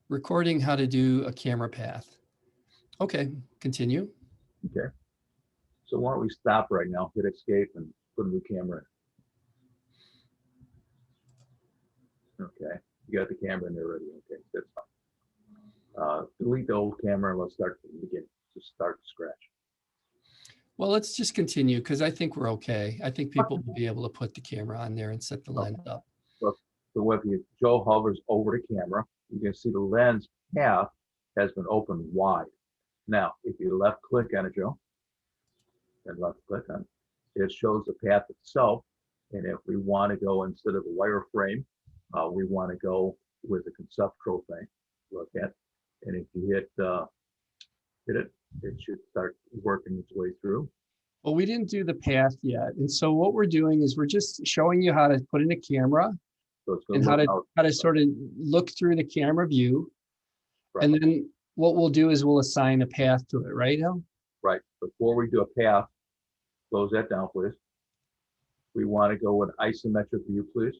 Recording how to do a camera path. Okay, continue. Okay. So why don't we stop right now, hit escape, and put a new camera in. Okay. You got the camera in there already. Okay, that's fine. Delete the old camera and let's start from the beginning. Just start from scratch. Well, let's just continue because I think we're okay. I think people will be able to put the camera on there and set the lens up. So if Joe hovers over the camera, you can see the lens path has been opened wide. Now, if you left click on it, Joe, and left click on it, it shows the path itself. And if we want to go instead of a wireframe, we want to go with a conceptual thing. Look at, and if you hit it, it should start working its way through. Well, we didn't do the path yet. And so what we're doing is we're just showing you how to put in a camera So it's going and to look how to sort of look through the camera view. right. And then what we'll do is we'll assign a path to it, right, El? Right. Before we do a path, close that down, please. We want to go with isometric view, please.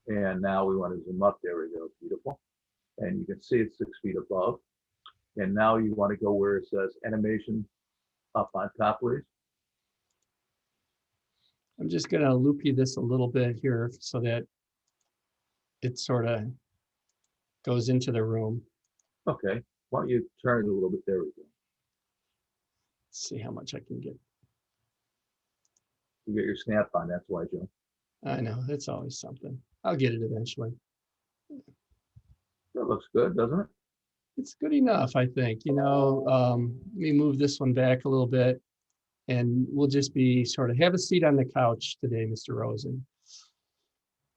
And now we want to zoom up. There we go. Beautiful. And you can see it's 6 feet above. And now you want to go where it says animation up on top, please. I'm just going to loopy this a little bit here so that it sort of goes into the room. Okay. Why don't you turn it a little bit? There we go. Let's see how much I can get. You get your snap on. That's why, Joe. I know, it's always something. I'll get it eventually. That looks good, doesn't it? It's good enough, I think. Let me move this one back a little bit and we'll just be sort of have a seat on the couch today, Mr. Rosen.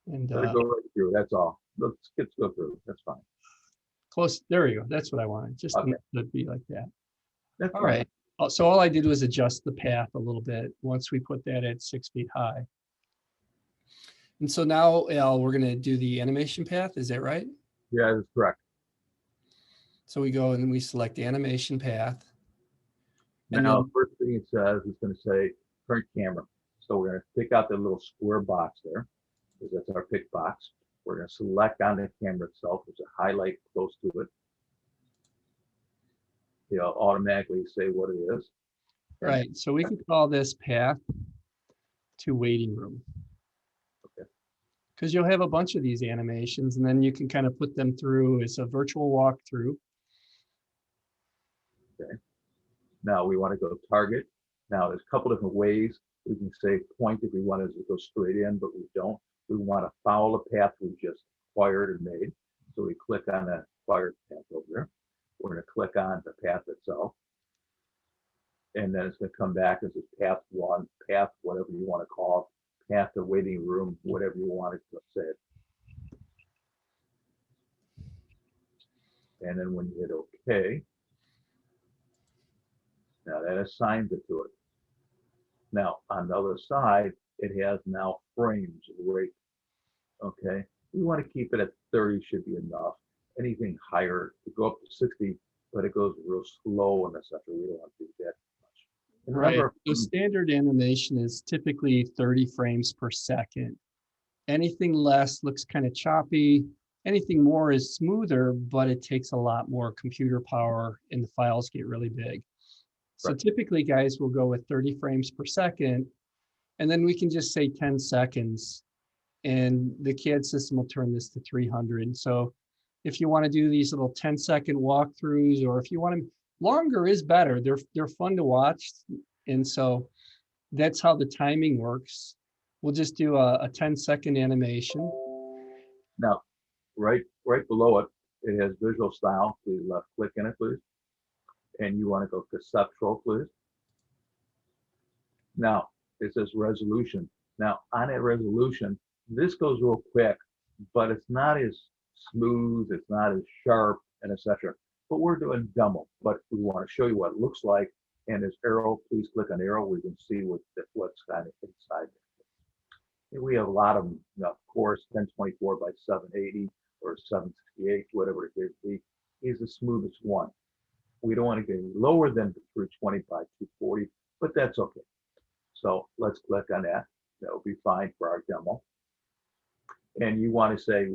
And Let it go right through. That's all. Let's go through. That's fine. close. There we go. That's what I wanted. Just Okay. to be like that. That's All fine. right. So all I did was adjust the path a little bit once we put that at 6 feet high. And so now, Al, we're going to do the animation path. Is that right? Yeah, that's correct. So we go and we select animation path. And Now, then, first thing it says is going to say current camera. So we're going to pick out the little square box there, because that's our pick box. We're going to select on the camera itself. There's a highlight close to it. It'll automatically say what it is. right. So we can call this path to waiting room. Okay. Because you'll have a bunch of these animations and then you can kind of put them through as a virtual walkthrough. Okay. Now we want to go target. Now there's a couple different ways. We can say point if we wanted to go straight in, but we don't. We want to follow the path we just acquired and made. So we click on that acquired path over there. We're going to click on the path itself. And then it's going to come back as a path one, path, whatever you want to call it, path to waiting room, whatever you want it to say. And then when you hit OK, now that assigns it to it. Now on the other side, it has now frames rate. Okay, we want to keep it at 30 should be enough. Anything higher, to go up to 60, but it goes real slow and etc. We don't want to do that much. And Right. remember, So standard animation is typically 30 frames per second. Anything less looks kind of choppy. Anything more is smoother, but it takes a lot more computer power and the files get really big. So Right. typically guys will go with 30 frames per second, and then we can just say 10 seconds and the CAD system will turn this to 300. So if you want to do these little 10-second walkthroughs, or if you want them longer is better. They're fun to watch. And so that's how the timing works. We'll just do a 10-second animation. now right below it, it has visual style. Please left click in it, please. And you want to go conceptual, please. Now it says resolution. Now on that resolution, this goes real quick, but it's not as smooth, it's not as sharp, and etc. But we're doing demo, but we want to show you what it looks like. And this arrow, please click on arrow. We can see what's kind of inside there. We have a lot of them, of course, 1024 by 780 or 768, whatever it may be, is the smoothest one. We don't want to get any lower than 320 by 240, but that's okay. So let's click on that. That would be fine for our demo. And you want to say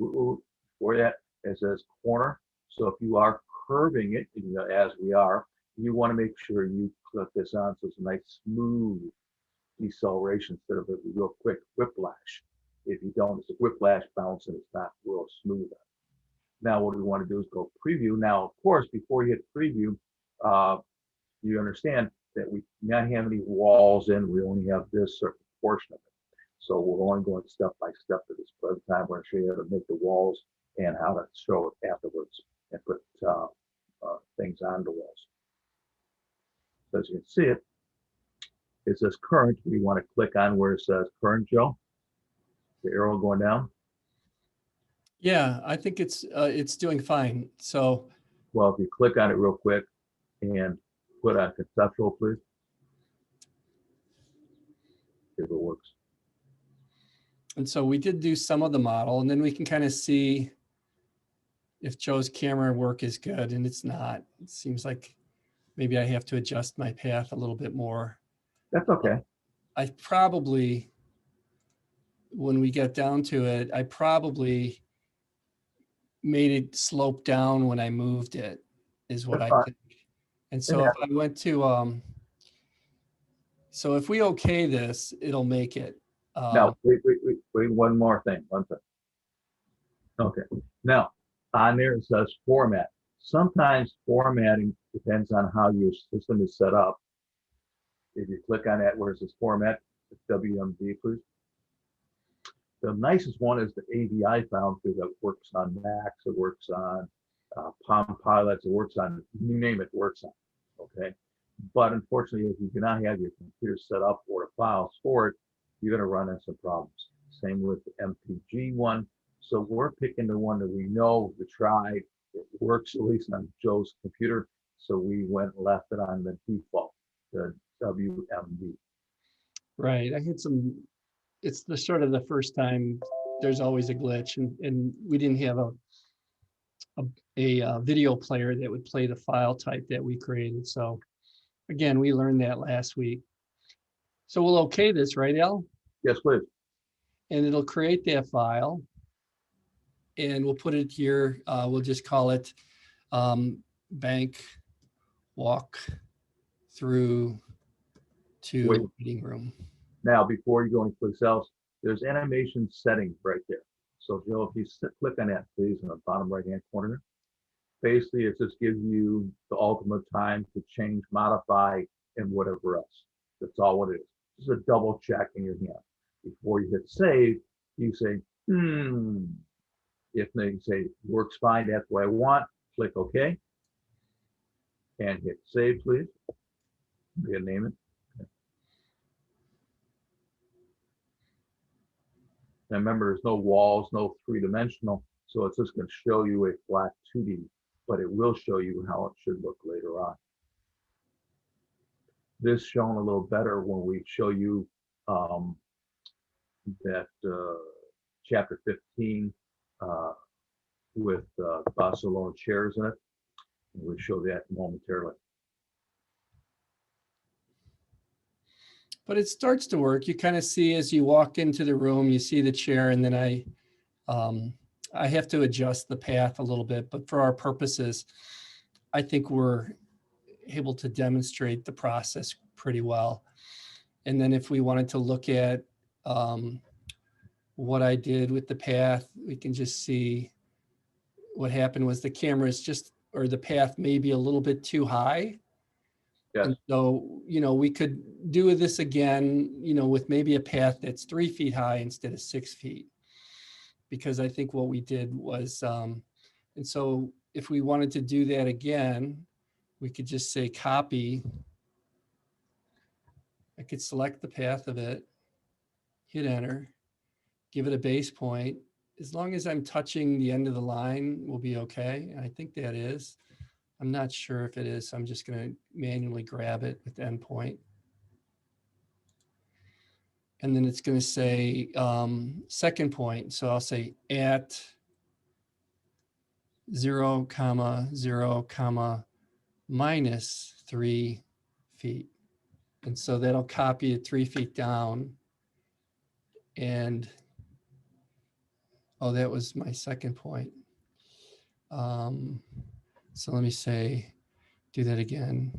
for that, it says corner. So if you are curving it, as we are, you want to make sure you click this on so it's a nice smooth deceleration instead of a real quick whiplash. If you don't, it's a whiplash bounce and it's not real smooth. Now what we want to do is go preview. Now, of course, before you hit preview, you understand that we not have any walls in. We only have this certain portion of it. So we're only going step by step to this present time. We're going to show you how to make the walls and how to show it afterwards and put things on the walls. So as you can see it says current. We want to click on where it says current, Joe. The arrow going down. Yeah, I think it's doing fine. So, well, if you click on it real quick and put on conceptual, please. See if it works. And so we did do some of the model, and then we can kind of see if Joe's camera work is good, and it's not. It seems like maybe I have to adjust my path a little bit more. That's okay. I probably, when we get down to it, I probably made it slope down when I moved it, is what I think. And so if I went to, so if we okay this, it'll make it. Now, wait, one more thing, one thing. Okay, now, on there it says format. Sometimes formatting depends on how your system is set up. If you click on that where it says format, it's WMD, please. The nicest one is the AVI file because it works on Macs, it works on Palm Pilots, it works on, you name it, works on, okay? But unfortunately, if you do not have your computer set up or the files for it, you're gonna run into some problems. Same with the MPG one. So we're picking the one that we know, we tried, it works at least on Joe's computer. So we went and left it on the default, the WMD. Right, I had some, it's the sort of the first time there's always a glitch, and we didn't have a video player that would play the file type that we created. So again, we learned that last week. So we'll okay this, right, Al? Yes, please. And it'll create that file. And we'll put it here. We'll just call it bank walk through to meeting room. Now, before you go anyplace else, there's animation settings right there. So Joe, if you click on that, please, in the bottom right-hand corner, basically it just gives you the ultimate time to change, modify, and whatever else. That's all it is. Just a double check in your hand. Before you hit save, you say, If they say works fine, that's what I want, click OK. And hit save, please. You can name it. And remember, there's no walls, no three-dimensional, so it's just going to show you a flat 2D, but it will show you how it should look later on. This shown a little better when we show you that chapter 15 with Barcelona chairs in it. And we'll show that momentarily. But it starts to work. You kind of see as you walk into the room, you see the chair, and then I have to adjust the path a little bit. But for our purposes, I think we're able to demonstrate the process pretty well. And then if we wanted to look at what I did with the path, we can just see what happened was the camera is just, or the path may be a little bit too high. Yes. And so, we could do this again, with maybe a path that's 3 feet high instead of 6 feet. Because I think what we did was, and so if we wanted to do that again, we could just say copy. I could select the path of it, hit enter, give it a base point. As long as I'm touching the end of the line, we'll be okay. And I think that is. I'm not sure if it is. So I'm just going to manually grab it with the endpoint. And then it's going to say second point. So I'll say at 0, 0, minus 3 feet. And so that'll copy it 3 feet down. And, oh, that was my second point. So let me say, do that again.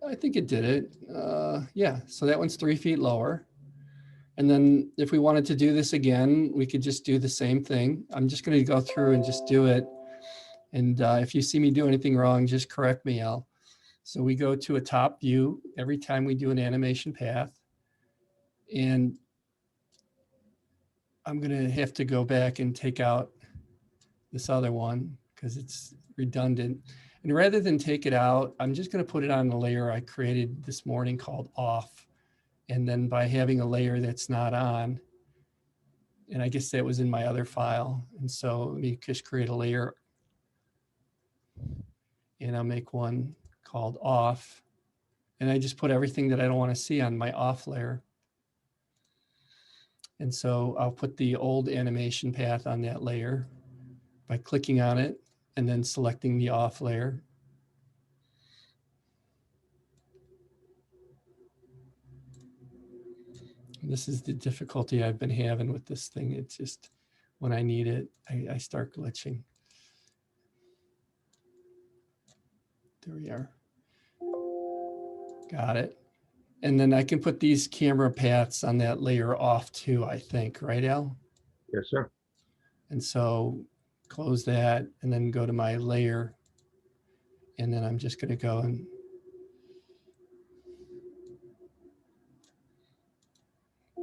I think it did it. Yeah, so that one's 3 feet lower. And then if we wanted to do this again, we could just do the same thing. I'm just going to go through and just do it. And if you see me do anything wrong, just correct me, Al. So we go to a top view every time we do an animation path. And I'm going to have to go back and take out this other one because it's redundant. And rather than take it out, I'm just going to put it on the layer I created this morning called off. And then by having a layer that's not on, and I guess that was in my other file. And so let me just create a layer and I'll make one called off. And I just put everything that I don't want to see on my off layer. And so I'll put the old animation path on that layer by clicking on it and then selecting the off layer. This is the difficulty I've been having with this thing. It's just when I need it, I start glitching. There we are. Got it. And then I can put these camera paths on that layer off too, I think, right, Al? Yes, sir. And so close that and then go to my layer. And then I'm just going to go and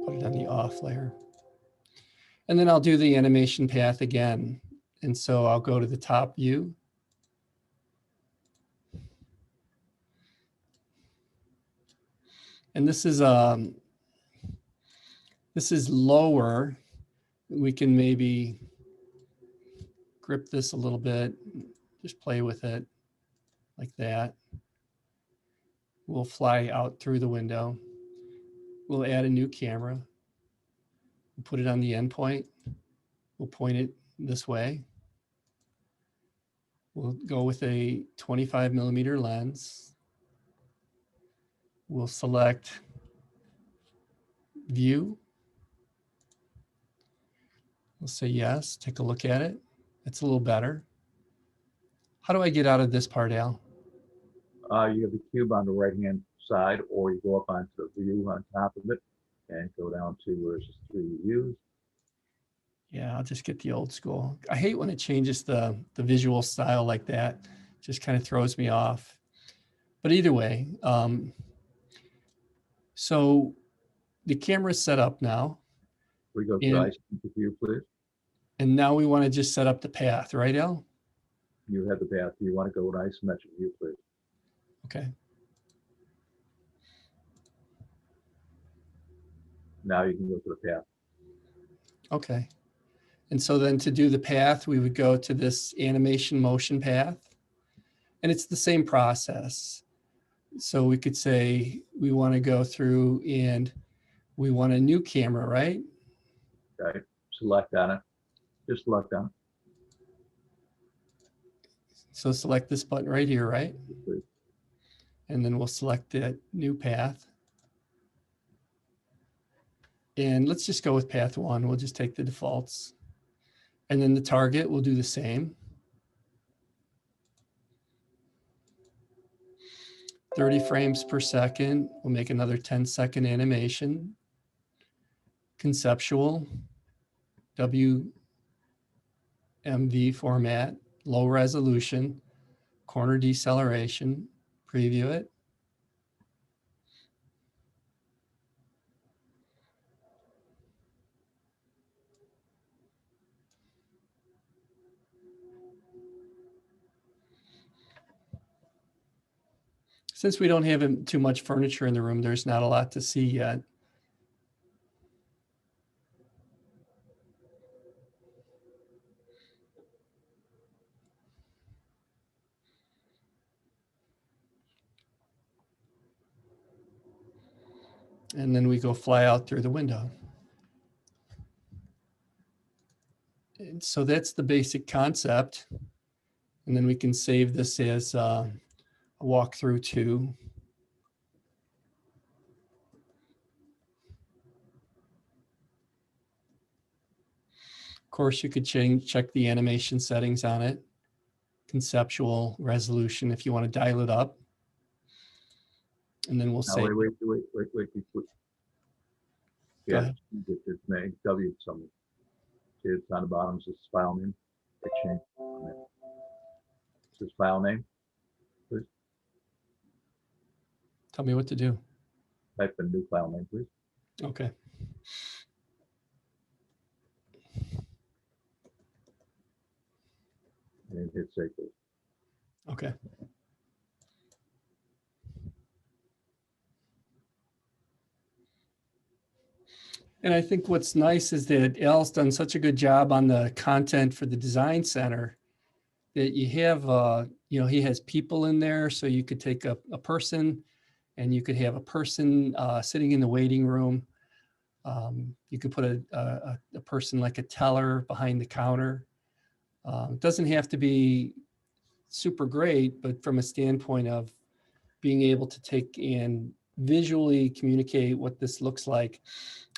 put it on the off layer. And then I'll do the animation path again. And so I'll go to the top view. And this is lower. We can maybe grip this a little bit, just play with it like that. We'll fly out through the window. We'll add a new camera. We'll put it on the endpoint. We'll point it this way. We'll go with a 25mm lens. We'll select view. We'll say yes, take a look at it. It's a little better. How do I get out of this part, Al? You have the cube on the right-hand side, or you go up onto the view on top of it and go down to where it's 3D views. Yeah, I'll just get the old school. I hate when it changes the visual style like that. It just kind of throws me off. But either way, so the camera's set up now. We go to isometric view, please. And now we want to just set up the path, right, Al? You have the path. You want to go to isometric view, please. Okay. Now you can go to the path. Okay. And so then to do the path, we would go to this animation motion path. And it's the same process. So we could say we want to go through and we want a new camera, right? Okay. Select on it. Just select on it. So select this button right here, right? Please. And then we'll select that new path. And let's just go with path 1. We'll just take the defaults. And then the target, we'll do the same. 30 frames per second. We'll make another 10-second animation. Conceptual, WMV format, low resolution, corner deceleration, preview it. Since we don't have too much furniture in the room, there's not a lot to see yet. And then we go fly out through the window. And so that's the basic concept. And then we can save this as a walkthrough 2. course, you could check the animation settings on it, conceptual resolution if you want to dial it up. And then we'll Now, say, wait. Go Yeah, ahead. get this name, W something. See, it's on the bottom, it says file name. It changed. It says file name. Please Tell me what to do. type in new file name, please. Okay. And hit save, please. Okay. And I think what's nice is that Al's done such a good job on the content for the design center that you have, he has people in there. So you could take a person and you could have a person sitting in the waiting room. You could put a person like a teller behind the counter. It doesn't have to be super great, but from a standpoint of being able to take and visually communicate what this looks like,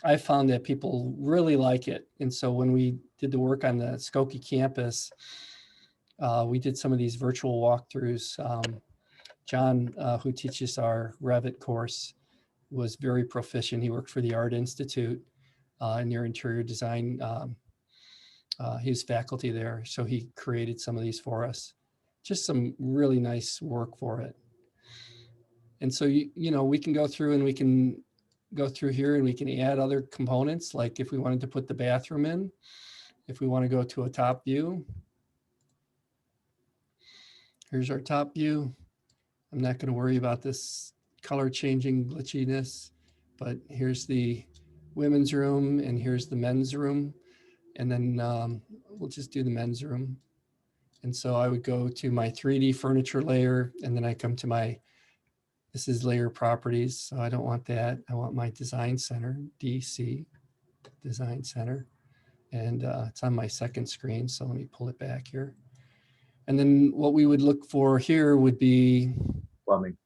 I found that people really like it. And so when we did the work on the Skokie campus, we did some of these virtual walkthroughs. John, who teaches our Revit course, was very proficient. He worked for the Art Institute in their interior design. He was faculty there, so he created some of these for us. Just some really nice work for it. And so, we can go through and we can go through here and we can add other components. Like if we wanted to put the bathroom in, if we want to go to a top view, here's our top view. I'm not going to worry about this color changing glitchiness, but here's the women's room and here's the men's room. And then we'll just do the men's room. And so I would go to my 3D furniture layer, and then I come to this is layer properties. So I don't want that. I want my design center, DC, design center. And it's on my second screen. So let me pull it back here. And then what we would look for here would be Plumbing.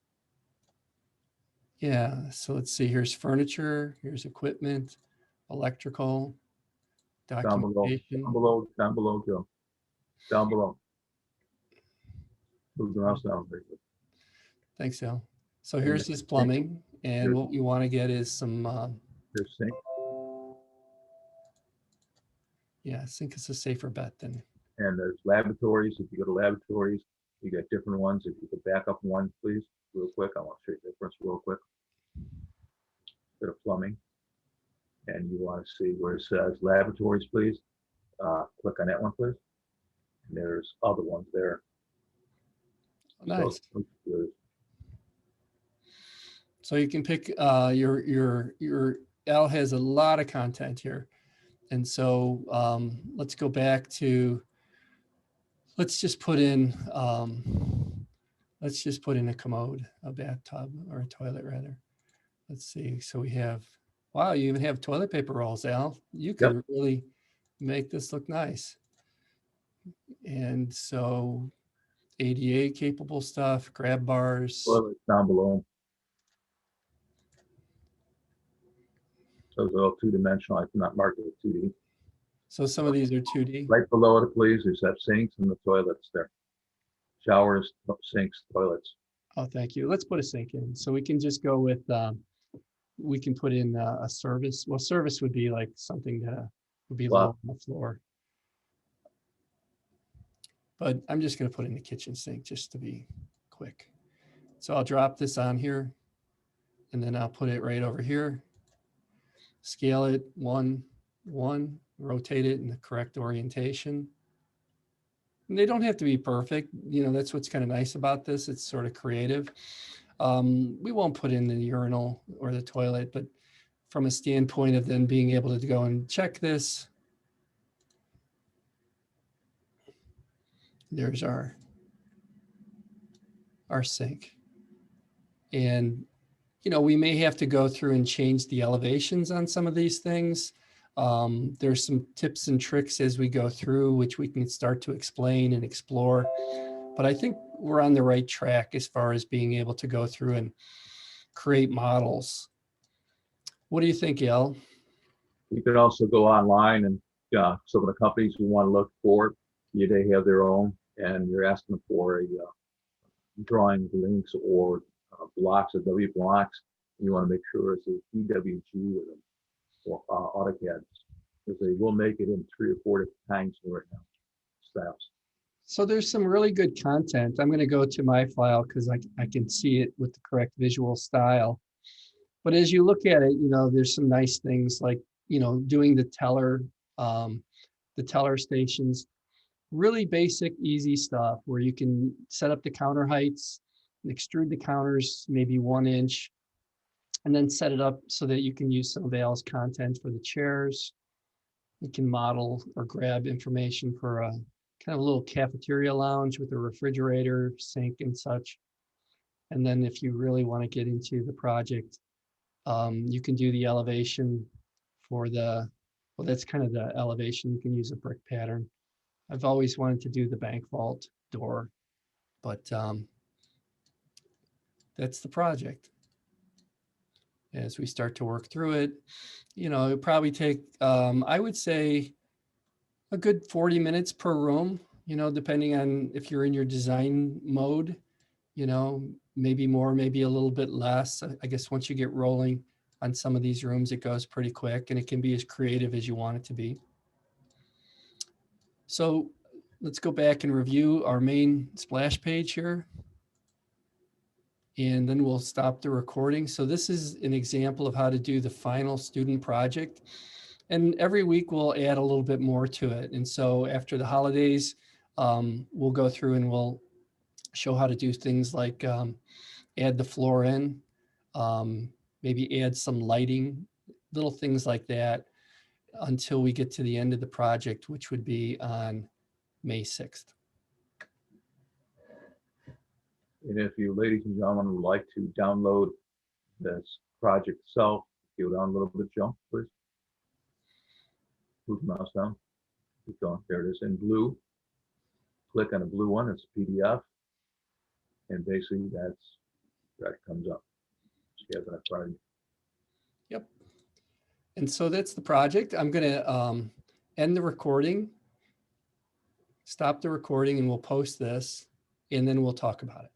Yeah, so let's see, here's furniture, here's equipment, electrical, Down below, documentation. down below, Joe. Down below. Move the mouse down. Thanks, Al. So And here's this plumbing, and what we want to get is some, Here's sink. yeah, sink is a safer bet than, And there's laboratories. If you go to laboratories, you get different ones. If you could back up one, please, real quick. I want to show you the difference real quick. Bit of plumbing. And you want to see where it says laboratories, please. Click on that one, please. And there's other ones there. nice. So, So you can pick your Al has a lot of content here. And so let's go back to, let's just put in a commode, a bathtub, or a toilet rather. Let's see. So we have, wow, you even have toilet paper rolls, Al. You could really make this look nice. And so ADA capable stuff, grab bars. toilets down below. Those are all two-dimensional. I cannot mark it with 2D. So some of these are 2D. Right below it, please, there's that sinks and the toilets there. Showers, sinks, toilets. Oh, thank you. Let's put a sink in. So we can just go with, we can put in a service. Well, service would be like something that would be low on the floor. But I'm just going to put in the kitchen sink just to be quick. So I'll drop this on here and then I'll put it right over here. Scale it 1, 1, rotate it in the correct orientation. And they don't have to be perfect. That's what's kind of nice about this. It's sort of creative. We won't put in the urinal or the toilet, but from a standpoint of then being able to go and check this, there's our sink. And, we may have to go through and change the elevations on some of these things. There's some tips and tricks as we go through, which we can start to explain and explore. But I think we're on the right track as far as being able to go through and create models. What do you think, Al? You could also go online and some of the companies who want to look for it, they have their own, and you're asking for a drawing links or blocks of W blocks. And you want to make sure it's a EWG with them or Autocad, because they will make it in 3 or 4 different kinds right now, styles. So there's some really good content. I'm going to go to my file because I can see it with the correct visual style. But as you look at it, there's some nice things like, doing the teller stations, really basic, easy stuff where you can set up the counter heights and extrude the counters maybe 1 inch, and then set it up so that you can use some of Al's content for the chairs. You can model or grab information for a kind of a little cafeteria lounge with a refrigerator, sink, and such. And then if you really want to get into the project, you can do the elevation for well, that's kind of the elevation. You can use a brick pattern. I've always wanted to do the bank vault door, but that's the project. As we start to work through it, it'll probably take, I would say, a good 40 minutes per room, depending on if you're in your design mode, maybe more, maybe a little bit less. I guess once you get rolling on some of these rooms, it goes pretty quick, and it can be as creative as you want it to be. So let's go back and review our main splash page here. And then we'll stop the recording. So this is an example of how to do the final student project. And every week we'll add a little bit more to it. And so after the holidays, we'll go through and we'll show how to do things like add the floor in, maybe add some lighting, little things like that, until we get to the end of the project, which would be on May 6th. And if you, ladies and gentlemen, would like to download this project itself, go down a little bit, Joe, please. Move the mouse down. Keep going. There it is in blue. Click on the blue one. It's a PDF. And basically that comes up. So you have that Friday. Yep. And so that's the project. I'm going to end the recording, stop the recording, and we'll post this, and then we'll talk about it.